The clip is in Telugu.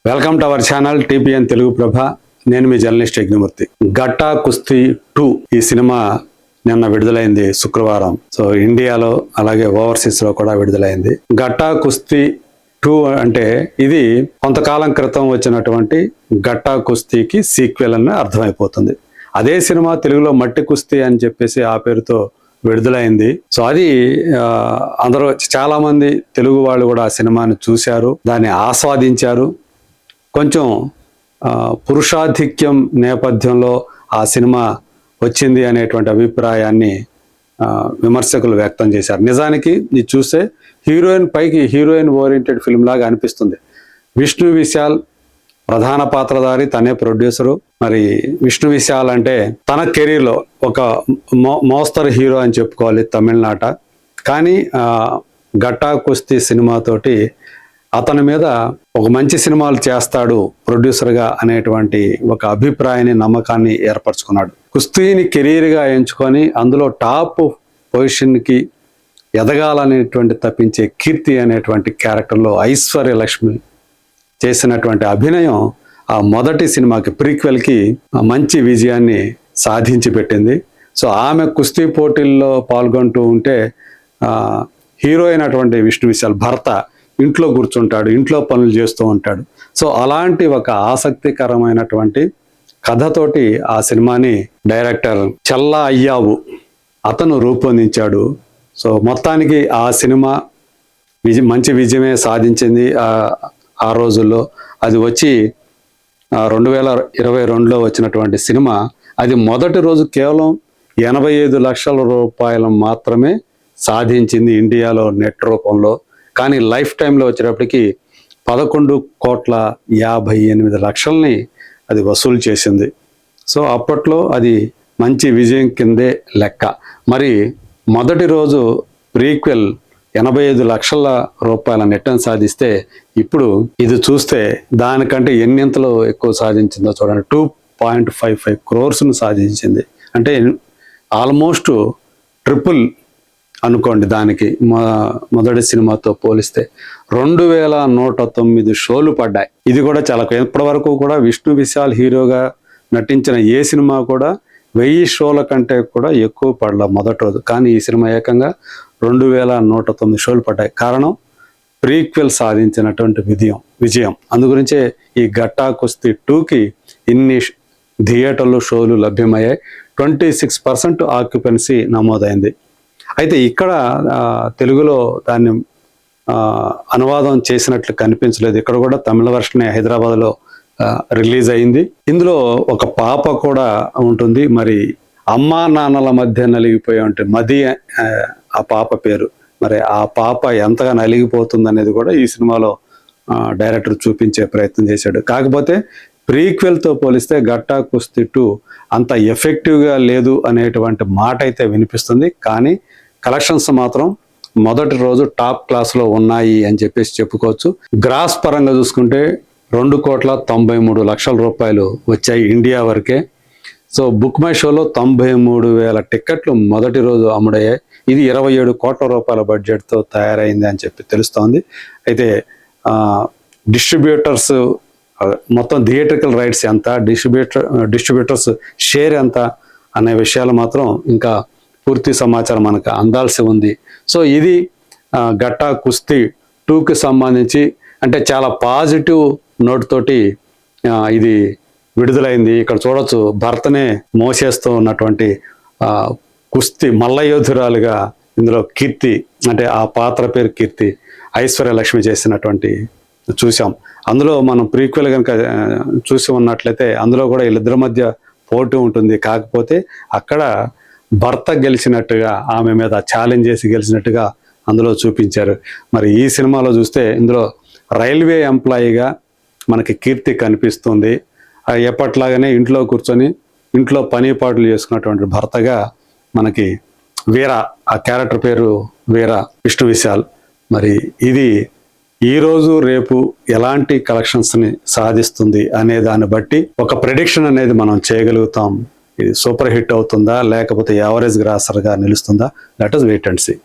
Welcome to our channel TPN Telugu Prabha. నేను మీ జర్నలిస్ట్ యజ్ఞమూర్తి. గట్టా కుస్తీ 2 ఈ సినిమా నిన్న విడుదలైంది శుక్రవారం. సో ఇండియాలో అలాగే ఓవర్సీస్ లో కూడా విడుదలైంది. గట్టా కుస్తీ 2 అంటే ఇది కొంతకాలం క్రితం వచ్చినటువంటి గట్టా కుస్తీకి సీక్వెల్ అని అర్థమైపోతుంది. అదే సినిమా తెలుగులో మట్టి కుస్తీ అని చెప్పేసి ఆ పేరుతో విడుదలైంది. సో అది అందరూ చాలా మంది తెలుగు వాళ్ళు కూడా ఆ సినిమాని చూశారు, దాన్ని ఆస్వాదించారు. కొంచెం పురుషాధిక్యం నేపథ్యంలో ఆ సినిమా వచ్చింది అనేటువంటి అభిప్రాయాన్ని విమర్శకులు వ్యక్తం చేశారు. నిజానికి ఇది చూస్తే హీరోయిన్ ఓరియంటెడ్ ఫిల్మ్ లాగా అనిపిస్తుంది. విష్ణు విశాల్ ప్రధాన పాత్రధారి, తనే ప్రొడ్యూసరు. మరి విష్ణు విశాల్ అంటే తన కెరీర్లో ఒక మోస్తరు హీరో అని చెప్పుకోవాలి తమిళనాట. కానీ గట్టా కుస్తీ సినిమాతోటి అతని మీద ఒక మంచి సినిమాలు చేస్తాడు ప్రొడ్యూసర్గా అనేటువంటి ఒక అభిప్రాయాన్ని, నమ్మకాన్ని ఏర్పరచుకున్నాడు. కుస్తీని కెరీర్గా ఎంచుకొని అందులో టాప్ పొజిషన్కి ఎదగాలనేటువంటి తప్పించే కీర్తి అనేటువంటి క్యారెక్టర్లో ఐశ్వర్య లక్ష్మి చేసినటువంటి అభినయం ఆ మొదటి సినిమాకి ప్రీక్వెల్కి మంచి విజయాన్ని సాధించి పెట్టింది. సో ఆమె కుస్తీ పోటీల్లో పాల్గొంటూ ఉంటే హీరో అయినటువంటి విష్ణు విశాల్ భర్త ఇంట్లో కూర్చుంటాడు, ఇంట్లో పనులు చేస్తూ ఉంటాడు. సో అలాంటి ఒక ఆసక్తికరమైనటువంటి కథతోటి ఆ సినిమాని డైరెక్టర్ చల్లా అయ్యావు అతను రూపొందించాడు. సో మొత్తానికి ఆ సినిమా మంచి విజయమే సాధించింది ఆ రోజుల్లో. అది వచ్చి 2022లో వచ్చినటువంటి సినిమా. అది మొదటి రోజు కేవలం 85 లక్షల రూపాయలు మాత్రమే సాధించింది ఇండియాలో నెట్ రూపంలో. కానీ లైఫ్ టైంలో వచ్చేటప్పటికి 11,58,00,000 అది వసూలు చేసింది. సో అప్పట్లో అది మంచి విజయం కిందే లెక్క. మరి మొదటి రోజు ప్రీక్వెల్ 85 లక్షల రూపాయల నెట్ని సాధిస్తే ఇప్పుడు ఇది చూస్తే దానికంటే ఎన్నింతలు ఎక్కువ సాధించిందో చూడండి. 2.55 crores సాధించింది. అంటే ఆల్మోస్ట్ ట్రిపుల్ అనుకోండి. దానికి మొదటి సినిమాతో పోలిస్తే 2,109 షోలు పడ్డాయి. ఇది కూడా చాలా ఇప్పటి వరకు కూడా విష్ణు విశాల్ హీరోగా నటించిన ఏ సినిమా కూడా 1000 షోల కంటే కూడా ఎక్కువ పడలా మొదటి రోజు. కానీ ఈ సినిమా ఏకంగా 2,109 షోలు పడ్డాయి. కారణం ప్రీక్వెల్ సాధించినటువంటి విజయం. అందుగురించే ఈ గట్టా కుస్తీ 2కి ఇన్ని థియేటర్లు షోలు లభ్యమయ్యాయి. 26% ఆక్యుపెన్సీ నమోదైంది. అయితే ఇక్కడ తెలుగులో దాన్ని అనువాదం చేసినట్లు కనిపించలేదు. ఇక్కడ కూడా తమిళ వర్షనే హైదరాబాద్లో రిలీజ్ అయింది. ఇందులో ఒక పాప కూడా ఉంటుంది. మరి అమ్మా నాన్నల మధ్య నలిగిపోయి ఉంటే మది ఆ పాప పేరు. మరి ఆ పాప ఎంతగా నలిగిపోతుంది అనేది కూడా ఈ సినిమాలో డైరెక్టర్ చూపించే ప్రయత్నం చేశాడు. కాకపోతే ప్రీక్వెల్తో పోలిస్తే గట్టా కుస్తీ 2 అంత ఎఫెక్టివ్గా లేదు అనేటువంటి మాట అయితే వినిపిస్తుంది. కానీ కలెక్షన్స్ మాత్రం మొదటి రోజు టాప్ క్లాస్లో ఉన్నాయి అని చెప్పేసి చెప్పుకోవచ్చు. గ్రాస్ పరంగా చూసుకుంటే 2,93,00,000 రూపాయలు వచ్చాయి ఇండియా వరకే. సో బుక్ మై షోలో 93,000 టికెట్లు మొదటి రోజు అమ్ముడయ్యాయి. ఇది 27 కోట్ల రూపాయల బడ్జెట్తో తయారైంది అని చెప్పి తెలుస్తోంది. అయితే డిస్ట్రిబ్యూటర్స్ మొత్తం థియేట్రికల్ రైట్స్ ఎంత, డిస్ట్రిబ్యూటర్స్ షేర్ ఎంత అనే విషయాలు మాత్రం ఇంకా పూర్తి సమాచారం మనకు అందాల్సి ఉంది. సో ఇది గట్టా కుస్తీ 2కి సంబంధించి అంటే చాలా పాజిటివ్ నోట్ తోటి ఇది విడుదలైంది. ఇక్కడ చూడొచ్చు, భర్తనే మోసేస్తూ ఉన్నటువంటి కుస్తీ మల్లయోధురాలుగా ఇందులో కీర్తి, అంటే ఆ పాత్ర పేరు కీర్తి, ఐశ్వర్య లక్ష్మి చేసినటువంటి చూసాం. అందులో మనం ప్రీక్వెల్ కనుక చూసి ఉన్నట్లయితే అందులో కూడా వీళ్ళిద్దరి మధ్య పోటీ ఉంటుంది. కాకపోతే అక్కడ భర్త గెలిచినట్టుగా, ఆమె మీద ఛాలెంజ్ చేసి గెలిచినట్టుగా అందులో చూపించారు. మరి ఈ సినిమాలో చూస్తే ఇందులో రైల్వే ఎంప్లాయీగా మనకి కీర్తి కనిపిస్తుంది. ఎప్పట్లాగానే ఇంట్లో కూర్చొని ఇంట్లో పని పాటలు చేసుకున్నటువంటి భర్తగా మనకి వీర, ఆ క్యారెక్టర్ పేరు వీర, విష్ణు విశాల్. మరి ఇది ఈరోజు రేపు ఎలాంటి కలెక్షన్స్ని సాధిస్తుంది అనే దాన్ని బట్టి ఒక ప్రెడిక్షన్ అనేది మనం చేయగలుగుతాం. ఇది సూపర్ హిట్ అవుతుందా లేకపోతే యావరేజ్ గ్రాసర్గా నిలుస్తుందా? Let us wait and see.